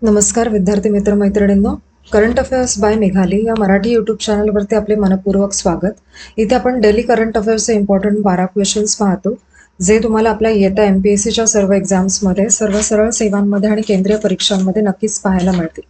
नमस्कार विद्यार्थी मित्र मैत्रिणींनो, करंट अफेअर्स बाय मेघाली या मराठी यूट्यूब चॅनलवरती आपले मनपूर्वक स्वागत. इथे आपण डेली करंट अफेअर्सचे इम्पॉर्टंट 12 क्वेश्चन्स पाहतो, जे तुम्हाला आपल्या येत्या MPSCच्या सर्व एक्झाम्समध्ये, सर्व सरळ सेवांमध्ये आणि केंद्रीय परीक्षांमध्ये नक्कीच पाहायला मिळतील.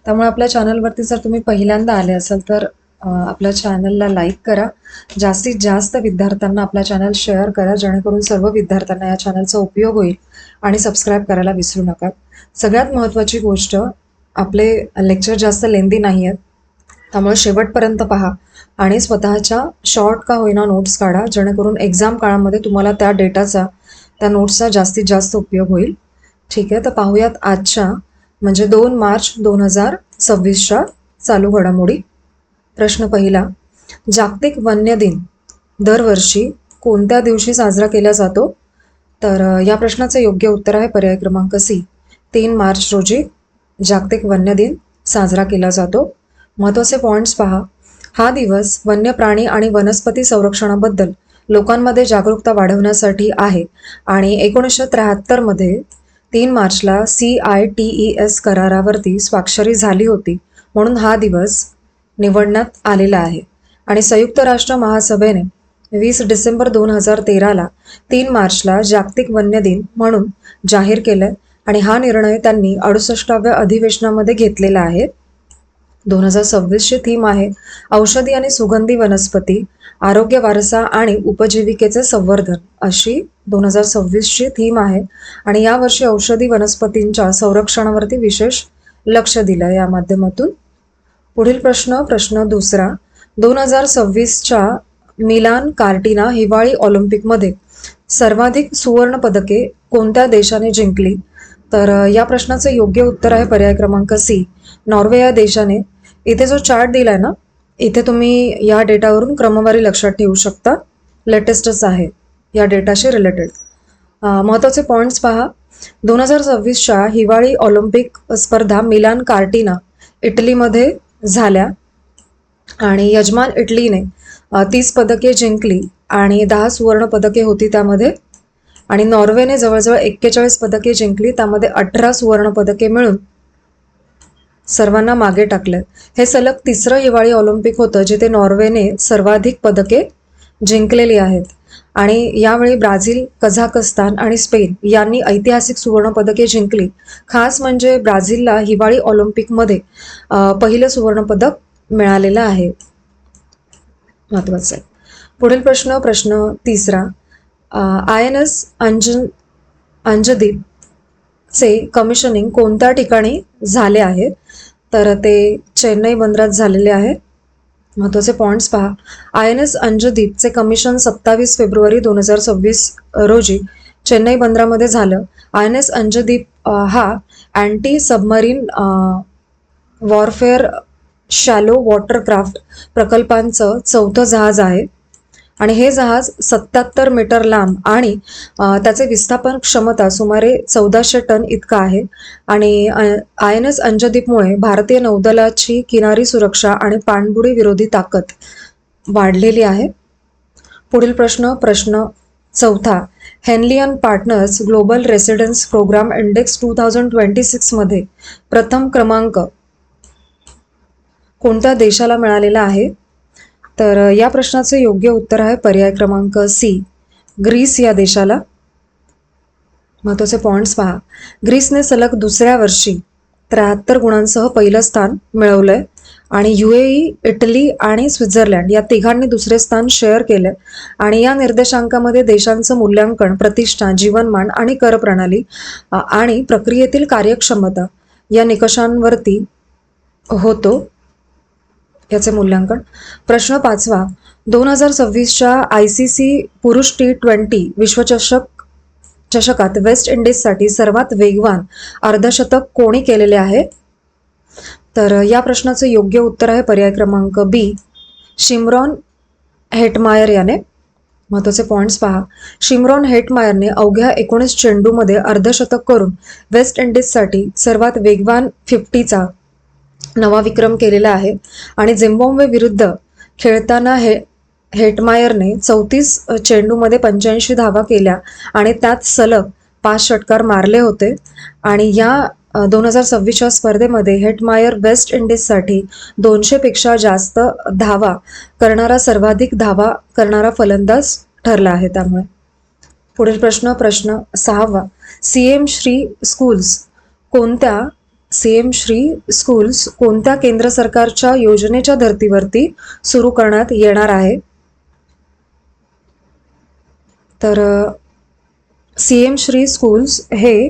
त्यामुळे आपल्या चॅनलवरती जर तुम्ही पहिल्यांदा आले असाल तर आपल्या चॅनलला लाईक करा, जास्तीत जास्त विद्यार्थ्यांना आपला चॅनल शेअर करा, जेणेकरून सर्व विद्यार्थ्यांना या चॅनलचा उपयोग होईल, आणि सबस्क्राईब करायला विसरू नका. सगळ्यात महत्त्वाची गोष्ट, आपले लेक्चर जास्त लेंदी नाही आहेत, त्यामुळे शेवटपर्यंत पहा आणि स्वतःच्या शॉर्ट का होईना नोट्स काढा, जेणेकरून एक्झाम काळामध्ये तुम्हाला त्या डेटाचा, त्या नोट्सचा जास्तीत जास्त उपयोग होईल. ठीक आहे, तर पाहूयात आजच्या म्हणजे 2 मार्च 2026च्या चालू घडामोडी. प्रश्न पहिला, जागतिक वन्य दिन दरवर्षी कोणत्या दिवशी साजरा केला जातो? तर या प्रश्नाचे योग्य उत्तर आहे पर्याय क्रमांक सी, 3 मार्च रोजी जागतिक वन्य दिन साजरा केला जातो. महत्त्वाचे पॉईंट्स पहा. हा दिवस वन्य प्राणी आणि वनस्पती संरक्षणाबद्दल लोकांमध्ये जागरूकता वाढवण्यासाठी आहे आणि 1973मध्ये 3 मार्चला CITES करारावरती स्वाक्षरी झाली होती, म्हणून हा दिवस निवडण्यात आलेला आहे. आणि संयुक्त राष्ट्र महासभेने 20 डिसेंबर 2013ला 3 मार्चला जागतिक वन्य दिन म्हणून जाहीर केलं आणि हा निर्णय त्यांनी 68व्या अधिवेशनामध्ये घेतलेला आहे. 2026ची थीम आहे औषधी आणि सुगंधी वनस्पती, आरोग्य, वारसा आणि उपजीविकेचे संवर्धन, अशी 2026ची थीम आहे. आणि यावर्षी औषधी वनस्पतींच्या संरक्षणावरती विशेष लक्ष दिलं या माध्यमातून. पुढील प्रश्न दुसरा, 2026च्या मिलान कार्टिना हिवाळी ऑलिम्पिकमध्ये सर्वाधिक सुवर्ण पदके कोणत्या देशाने जिंकली? तर या प्रश्नाचं योग्य उत्तर आहे पर्याय क्रमांक सी, नॉर्वे या देशाने. इथे जो चार्ट दिलाय ना, इथे तुम्ही या डेटावरून क्रमवारी लक्षात ठेवू शकता, लेटेस्टच आहे या डेटाशी रिलेटेड. महत्त्वाचे पॉईंट्स पहा. 2026च्या हिवाळी ऑलिम्पिक स्पर्धा मिलान कार्टिना इटलीमध्ये झाल्या आणि यजमान इटलीने 30 पदके जिंकली आणि 10 सुवर्ण पदके होती त्यामध्ये. आणि नॉर्वेने जवळजवळ 41 पदके जिंकली, त्यामध्ये 18 सुवर्ण पदके मिळून सर्वांना मागे टाकले. हे सलग तिसरं हिवाळी ऑलिम्पिक होतं जिथे नॉर्वेने सर्वाधिक पदके जिंकलेली आहेत. आणि यावेळी ब्राझील, कझाकस्तान आणि स्पेन यांनी ऐतिहासिक सुवर्ण पदके जिंकली. खास म्हणजे ब्राझीलला हिवाळी ऑलिम्पिकमध्ये पहिलं सुवर्ण पदक मिळालेलं आहे. महत्त्वाचं आहे. पुढील प्रश्न तिसरा, INS अंजदीप चे कमिशनिंग कोणत्या ठिकाणी झाले आहे? तर ते चेन्नई बंदरात झालेले आहे. महत्त्वाचे पॉईंट्स पहा. INS अंजदीपचे कमिशन 27 फेब्रुवारी 2026 रोजी चेन्नई बंदरामध्ये झालं. INS अंजदीप हा anti submarine warfare shallow watercraft प्रकल्पांचं 4थं जहाज आहे आणि हे जहाज 77 मीटर लांब आणि त्याचे विस्थापन क्षमता सुमारे 1400 टन इतका आहे. आणि INS अंजदीपमुळे भारतीय नौदलाची किनारी सुरक्षा आणि पाणबुडी विरोधी ताकद वाढलेली आहे. पुढील प्रश्न चौथा, Henley and partners global residence programme index 2026 मध्ये प्रथम क्रमांक कोणत्या देशाला मिळालेला आहे? तर या प्रश्नाचे योग्य उत्तर आहे पर्याय क्रमांक सी, ग्रीस या देशाला. महत्त्वाचे पॉईंट्स पहा. ग्रीसने सलग दुसऱ्या वर्षी 73 गुणांसह पहिलं स्थान मिळवलंय आणि UAE, इटली आणि स्वित्झर्लंड या तिघांनी दुसरे स्थान शेअर केले. आणि या निर्देशांकामध्ये देशांचं मूल्यांकन प्रतिष्ठा, जीवनमान आणि कर प्रणाली आणि प्रक्रियेतील कार्यक्षमता या निकषांवरती होतो, याचे मूल्यांकन. प्रश्न पाचवा, 2026च्या ICC पुरुष T20 विश्वचषकात वेस्ट इंडिजसाठी सर्वात वेगवान अर्धशतक कोणी केलेले आहे? तर या प्रश्नाचं योग्य उत्तर आहे पर्याय क्रमांक बी, शिमरॉन हेटमायर याने. महत्त्वाचे पॉईंट्स पहा. शिमरॉन हेटमायरने अवघ्या 19 चेंडूमध्ये अर्धशतक करून वेस्ट इंडिजसाठी सर्वात वेगवान 50चा नवा विक्रम केलेला आहे. आणि झिम्बाब्वे विरुद्ध खेळताना हेटमायरने 34 चेंडूमध्ये 85 धावा केल्या आणि त्यात सलग 5 षटकार मारले होते. आणि या 2026च्या स्पर्धेमध्ये हेटमायर वेस्ट इंडिजसाठी 200पेक्षा जास्त धावा करणारा सर्वाधिक धावा करणारा फलंदाज ठरला आहे. त्यामुळे पुढील प्रश्न 6वा, सीएम श्री स्कूल्स कोणत्या केंद्र सरकारच्या योजनेच्या धर्तीवरती सुरू करण्यात येणार आहे? तर सीएम श्री स्कूल्स हे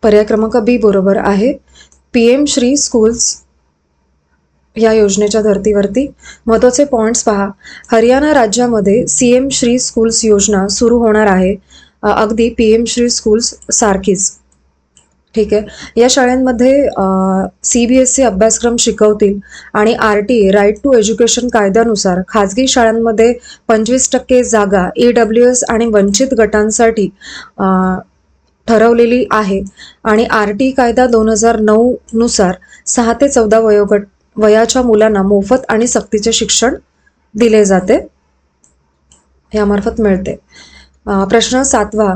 पर्याय क्रमांक बी बरोबर आहे. पीएम श्री स्कूल्स या योजनेच्या धर्तीवरती. महत्त्वाचे पॉइंट्स पहा. हरियाणा राज्यामध्ये सीएम श्री स्कूल्स योजना सुरू होणार आहे, अगदी पीएम श्री स्कूल्स सारखीच. ठीक आहे. या शाळांमध्ये CBSE अभ्यासक्रम शिकवतील आणि RTA राईट टू एज्युकेशन कायद्यानुसार खाजगी शाळांमध्ये 25% जागा EWS आणि वंचित गटांसाठी ठरवलेली आहे आणि RT कायदा 2009 नुसार 6 ते 14 वयाच्या मुलांना मोफत आणि सक्तीचे शिक्षण दिले जाते, यामार्फत मिळते. प्रश्न 7वा,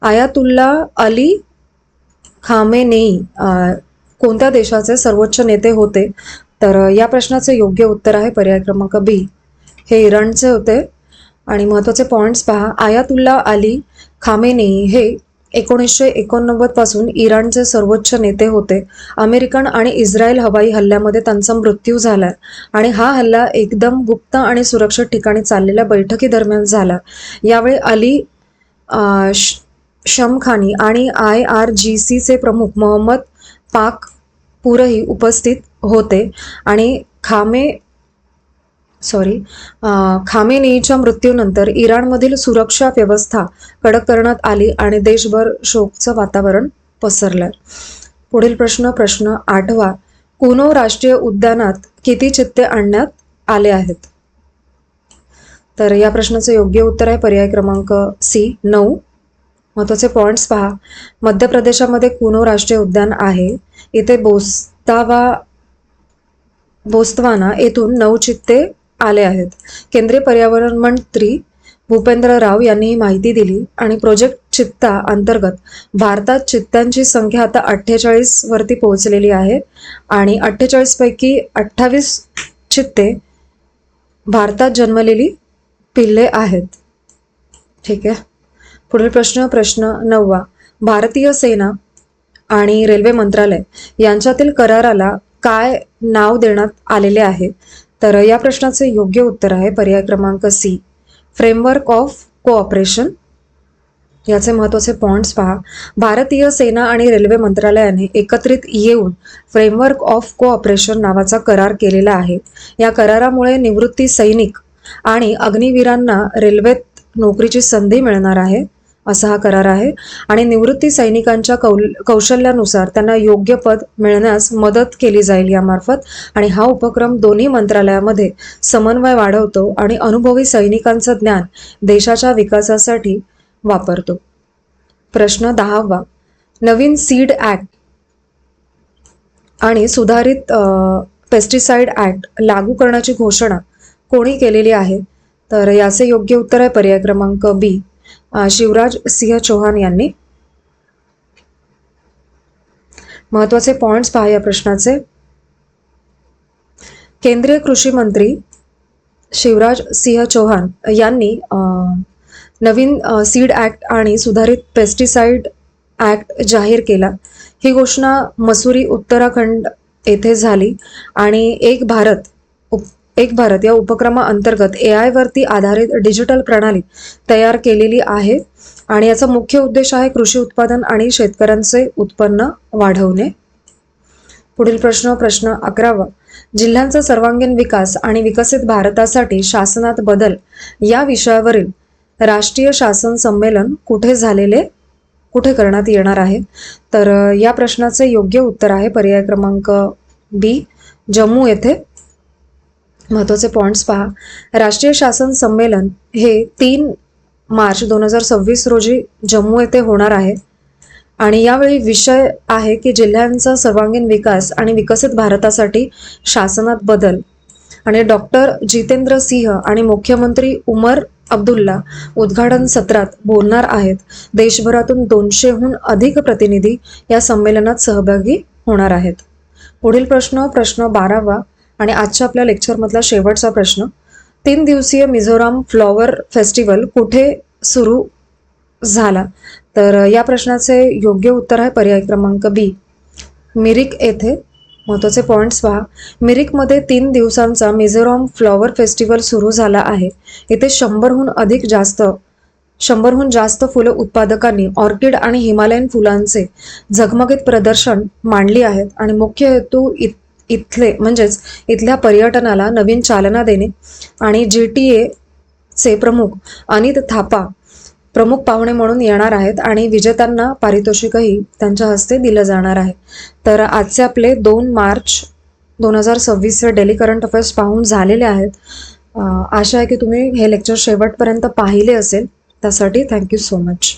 आयातुल्ला अली खामेनेई कोणत्या देशाचे सर्वोच्च नेते होते? तर या प्रश्नाचे योग्य उत्तर आहे पर्याय क्रमांक बी, हे इराणचे होते. आणि महत्त्वाचे पॉइंट्स पहा. आयातुल्ला अली खामेनेई हे 1989 पासून इराणचे सर्वोच्च नेते होते. अमेरिकन आणि इस्रायल हवाई हल्ल्यामध्ये त्यांचा मृत्यू झाला आणि हा हल्ला एकदम गुप्त आणि सुरक्षित ठिकाणी चाललेल्या बैठकीदरम्यान झाला. यावेळी अली शमखानी आणि IRGCचे प्रमुख मोहम्मद पाकपूरही उपस्थित होते आणि खामेनेईच्या मृत्यूनंतर इराणमधील सुरक्षा व्यवस्था कडक करण्यात आली आणि देशभर शोकचं वातावरण पसरलं. पुढील प्रश्न 8वा, कुनो राष्ट्रीय उद्यानात किती चित्ते आणण्यात आले आहेत? तर या प्रश्नाचं योग्य उत्तर आहे पर्याय क्रमांक सी, 9. महत्त्वाचे पॉइंट्स पहा. मध्य प्रदेशामध्ये कुनो राष्ट्रीय उद्यान आहे. इथे बोस्तावाना येथून 9 चित्ते आले आहेत. केंद्रीय पर्यावरण मंत्री भूपेंद्र राव यांनी ही माहिती दिली आणि प्रोजेक्ट चित्ता अंतर्गत भारतात चित्त्यांची संख्या आता 48 वरती पोहोचलेली आहे आणि 48 पैकी 28 चित्ते भारतात जन्मलेली पिल्ले आहेत. ठीक आहे. पुढील प्रश्न 9वा, भारतीय सेना आणि रेल्वे मंत्रालय यांच्यातील कराराला काय नाव देण्यात आलेले आहे? तर या प्रश्नाचे योग्य उत्तर आहे पर्याय क्रमांक सी, फ्रेमवर्क ऑफ कोऑपरेशन. याचे महत्त्वाचे पॉइंट्स पहा. भारतीय सेना आणि रेल्वे मंत्रालयाने एकत्रित येऊन फ्रेमवर्क ऑफ कोऑपरेशन नावाचा करार केलेला आहे. या करारामुळे निवृत्ती सैनिक आणि अग्निवीरांना रेल्वेत नोकरीची संधी मिळणार आहे, असा हा करार आहे आणि निवृत्ती सैनिकांच्या कौशल्यानुसार त्यांना योग्य पद मिळण्यास मदत केली जाईल यामार्फत. आणि हा उपक्रम दोन्ही मंत्रालयामध्ये समन्वय वाढवतो आणि अनुभवी सैनिकांचं ज्ञान देशाच्या विकासासाठी वापरतो. प्रश्न 10वा, नवीन सीड ॲक्ट आणि सुधारित पेस्टिसाइड ॲक्ट लागू करण्याची घोषणा कोणी केलेली आहे? तर याचे योग्य उत्तर आहे पर्याय क्रमांक बी, शिवराज सिंह चौहान यांनी. महत्त्वाचे पॉइंट्स पहा या प्रश्नाचे. केंद्रीय कृषी मंत्री शिवराज सिंह चौहान यांनी नवीन सीड ॲक्ट आणि सुधारित पेस्टिसाइड ॲक्ट जाहीर केला. ही घोषणा मसुरी उत्तराखंड येथे झाली आणि एक भारत या उपक्रमाअंतर्गत AI वरती आधारित डिजिटल प्रणाली तयार केलेली आहे आणि याचा मुख्य उद्देश आहे कृषी उत्पादन आणि शेतकऱ्यांचे उत्पन्न वाढवणे. पुढील प्रश्न 11वा, जिल्ह्यांचा सर्वांगीण विकास आणि विकसित भारतासाठी शासनात बदल या विषयावरील राष्ट्रीय शासन संमेलन कुठे करण्यात येणार आहे? तर या प्रश्नाचे योग्य उत्तर आहे पर्याय क्रमांक बी, जम्मू येथे. महत्त्वाचे पॉइंट्स पहा. राष्ट्रीय शासन संमेलन हे 3 मार्च 2026 रोजी जम्मू येथे होणार आहे आणि यावेळी विषय आहे की जिल्ह्यांचा सर्वांगीण विकास आणि विकसित भारतासाठी शासनात बदल. आणि डॉक्टर जितेंद्र सिंह आणि मुख्यमंत्री उमर अब्दुल्ला उद्घाटन सत्रात बोलणार आहेत. देशभरातून 200हून अधिक प्रतिनिधी या संमेलनात सहभागी होणार आहेत. पुढील प्रश्न 12वा आणि आजच्या आपल्या लेक्चरमधला शेवटचा प्रश्न. 3 दिवसीय मिझोराम फ्लॉवर फेस्टिवल कुठे सुरू झाला? तर या प्रश्नाचे योग्य उत्तर आहे पर्याय क्रमांक बी, मिरिक येथे. महत्त्वाचे पॉईंट्स पहा. मिरिकमध्ये 3 दिवसांचा मिझोराम फ्लॉवर फेस्टिवल सुरू झाला आहे. इथे 100हून जास्त फुलं उत्पादकांनी ऑर्किड आणि हिमालयन फुलांचे झगमगीत प्रदर्शन मांडली आहेत आणि मुख्य हेतू इथल्या पर्यटनाला नवीन चालना देणे आणि GTA चे प्रमुख अनित थापा प्रमुख पाहुणे म्हणून येणार आहेत आणि विजेत्यांना पारितोषिकही त्यांच्या हस्ते दिलं जाणार आहे. तर आजचे आपले 2 मार्च 2026 डेली करंट अफेअर्स पाहून झालेले आहेत. आशा आहे की तुम्ही हे लेक्चर शेवटपर्यंत पाहिले असेल. त्यासाठी थँक्यू सो मच.